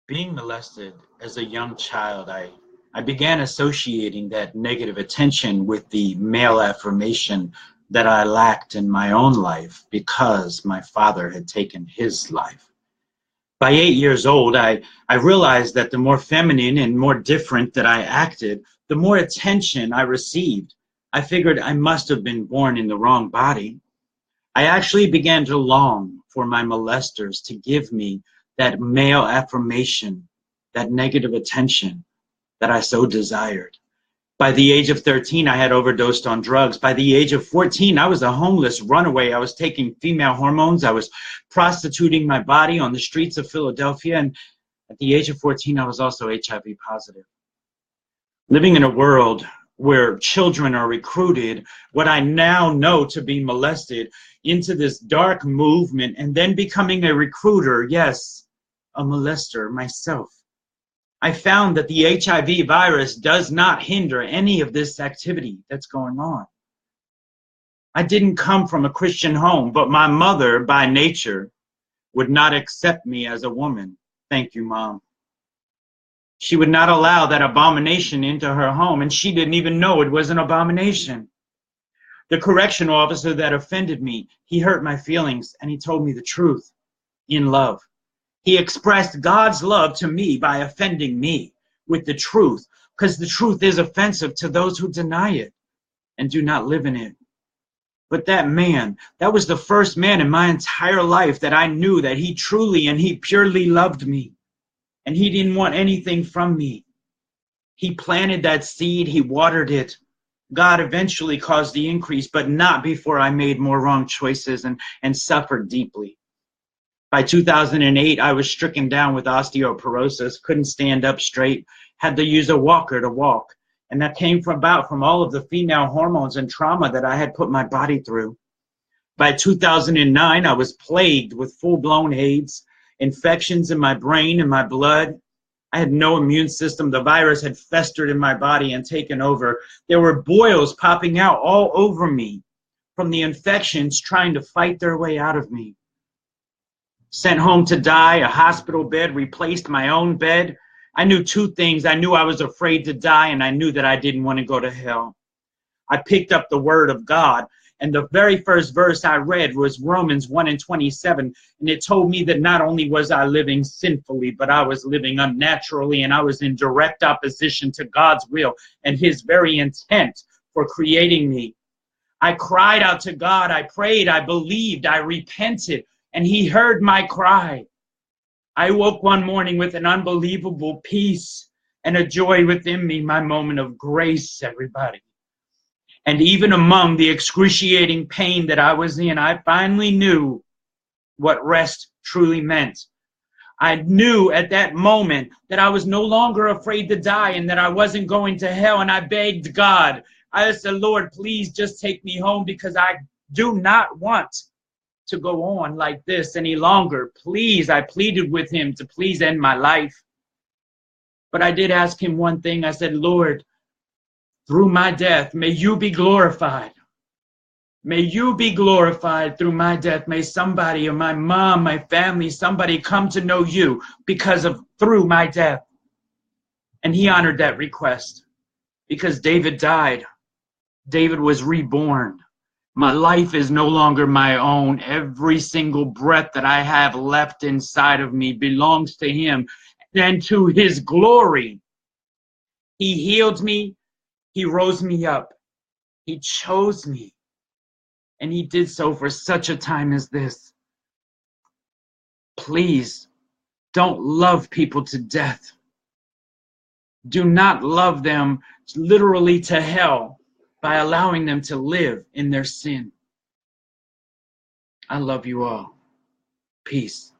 Being molested as a young child, I began associating that negative attention with the male affirmation that I lacked in my own life because my father had taken his life. By 8 years old, I realized that the more feminine and more different that I acted, the more attention I received. I figured I must have been born in the wrong body. I actually began to long for my molesters to give me that male affirmation, that negative attention that I so desired. By the age of 13, I had overdosed on drugs. By the age of 14, I was a homeless runaway. I was taking female hormones. I was prostituting my body on the streets of Philadelphia. And at the age of 14, I was also HIV positive. Living in a world where children are recruited, what I now know to be molested, into this dark movement, and then becoming a recruiter, yes, a molester myself. I found that the HIV virus does not hinder any of this activity that's going on. I didn't come from a Christian home, but my mother, by nature, would not accept me as a woman. Thank you, Mom. She would not allow that abomination into her home, and she didn't even know it was an abomination. The correctional officer that offended me, he hurt my feelings, and he told me the truth in love. He expressed God's love to me by offending me with the truth, because the truth is offensive to those who deny it and do not live in it. But that man, that was the first man in my entire life that I knew that he truly and he purely loved me. And he didn't want anything from me. He planted that seed, he watered it. God eventually caused the increase, but not before I made more wrong choices and suffered deeply. By 2008, I was stricken down with osteoporosis, couldn't stand up straight, had to use a walker to walk. And that came from all of the female hormones and trauma that I had put my body through. By 2009, I was plagued with full-blown AIDS, infections in my brain and my blood. I had no immune system. The virus had festered in my body and taken over. There were boils popping out all over me from the infections trying to fight their way out of me. Sent home to die, a hospital bed replaced my own bed. I knew two things. I knew I was afraid to die, and I knew that I didn't want to go to hell. I picked up the word of God, and the very first verse I read was Romans 1:27, and it told me that not only was I living sinfully, but I was living unnaturally, and I was in direct opposition to God's will and his very intent for creating me. I cried out to God. I prayed. I believed. I repented, and he heard my cry. I woke one morning with an unbelievable peace and a joy within me, my moment of grace, everybody. And even among the excruciating pain that I was in, I finally knew what rest truly meant. I knew at that moment that I was no longer afraid to die and that I wasn't going to hell. And I begged God. I said, Lord, please just take me home, because I do not want to go on like this any longer. Please, I pleaded with him to please end my life. But I did ask him one thing. I said, Lord, through my death, may you be glorified. May you be glorified through my death. May somebody, or my mom, my family, somebody come to know you through my death. And he honored that request, because David died. David was reborn. My life is no longer my own. Every single breath that I have left inside of me belongs to him and to his glory. He healed me. He rose me up. He chose me. And he did so for such a time as this. Please don't love people to death. Do not love them literally to hell by allowing them to live in their sin. I love you all. Peace.